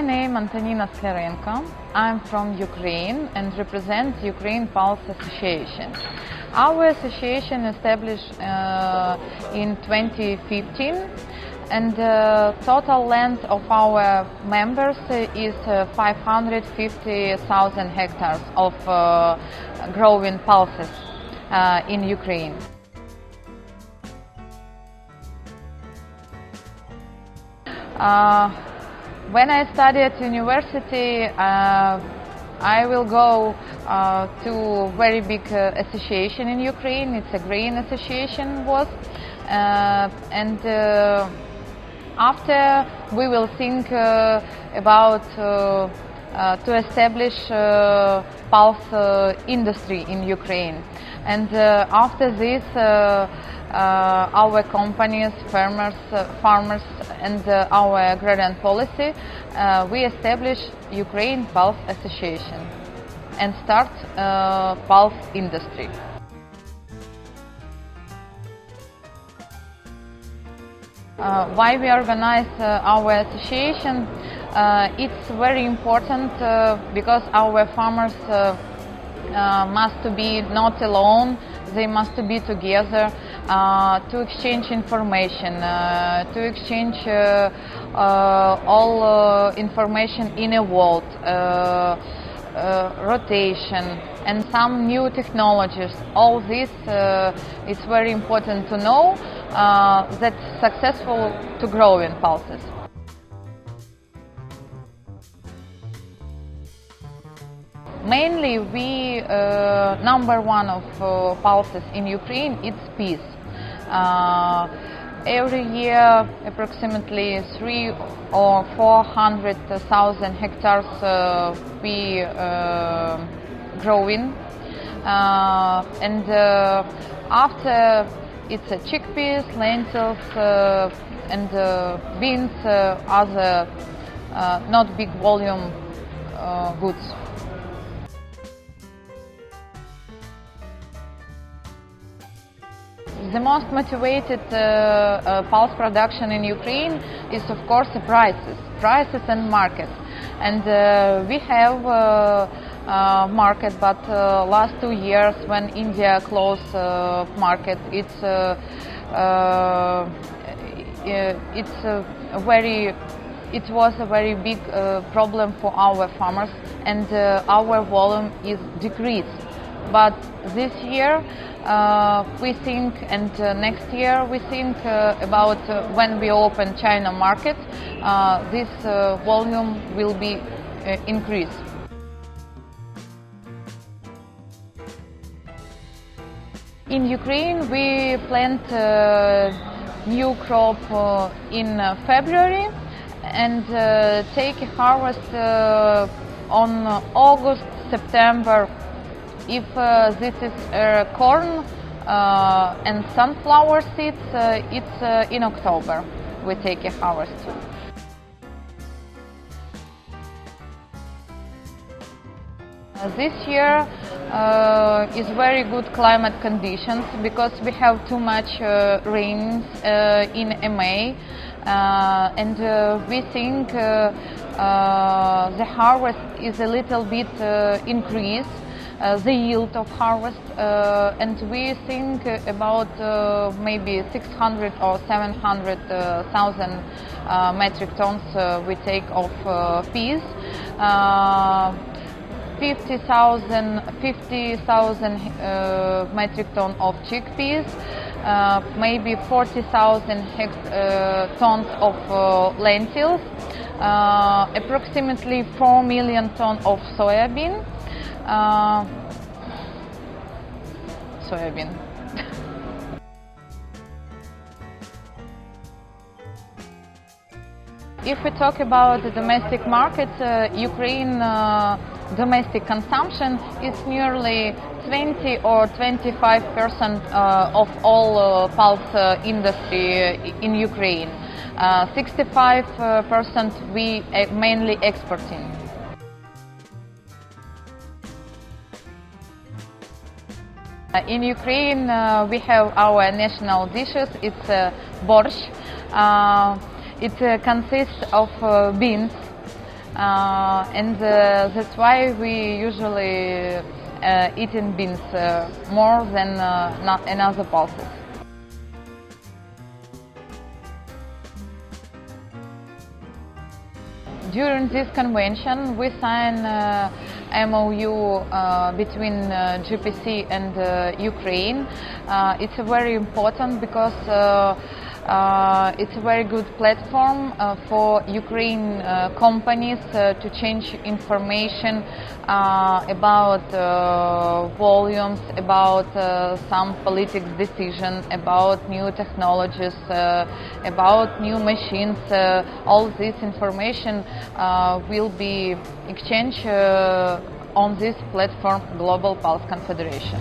name is Antonina Sklyarenko. I'm from Ukraine and represent Ukraine Pulse Association. Our association established in 2015, and the total length of our members is 550,000 hectares of growing pulses in Ukraine. When I study at university, I will go to a very big association in Ukraine. It's a grain association and after we will think about to establish pulse industry in Ukraine. And after this, our companies, farmers, and our agrarian policy, we establish Ukraine Pulse Association and start pulse industry. Why we organize our association? It's very important because our farmers must be not alone. They must be together to exchange information, to exchange all information in a world, rotation, and some new technologies. All this it's very important to know that's successful to grow in pulses. Mainly, we number one of pulses in Ukraine it's peas. Every year, approximately 300,000 or 400,000 hectares we growing, and after it's chickpeas, lentils, and beans, other not big volume goods. The most motivated pulse production in Ukraine is, of course, the prices and markets. And we have market, but last 2 years when India closed market, it was a very big problem for our farmers, and our volume is decreased. But this year we think, and next year we think about when we open China market, this volume will be increased. In Ukraine we plant new crop in February and take a harvest on August, September. If this is corn and sunflower seeds, it's in October we take a harvest. This year is very good climate conditions because we have too much rains in May, and we think the harvest is a little bit increased. The yield of harvest, and we think about maybe 600 or 700,000 metric tons we take of peas, 50,000 metric ton of chickpeas, maybe 40,000 tons of lentils, approximately 4 million tons of soybean. If we talk about the domestic market, Ukraine domestic consumption is nearly 20 or 25% of all pulse industry in Ukraine. 65% we mainly exporting. In Ukraine, we have our national dishes. It's borscht. It consists of beans, and that's why we usually eat in beans more than in other pulses. During this convention, we signed MOU between GPC and Ukraine. It's very important because it's a very good platform for Ukraine companies to change information about volumes, about some political decisions, about new technologies, about new machines. All this information will be exchanged on this platform, Global Pulse Confederation.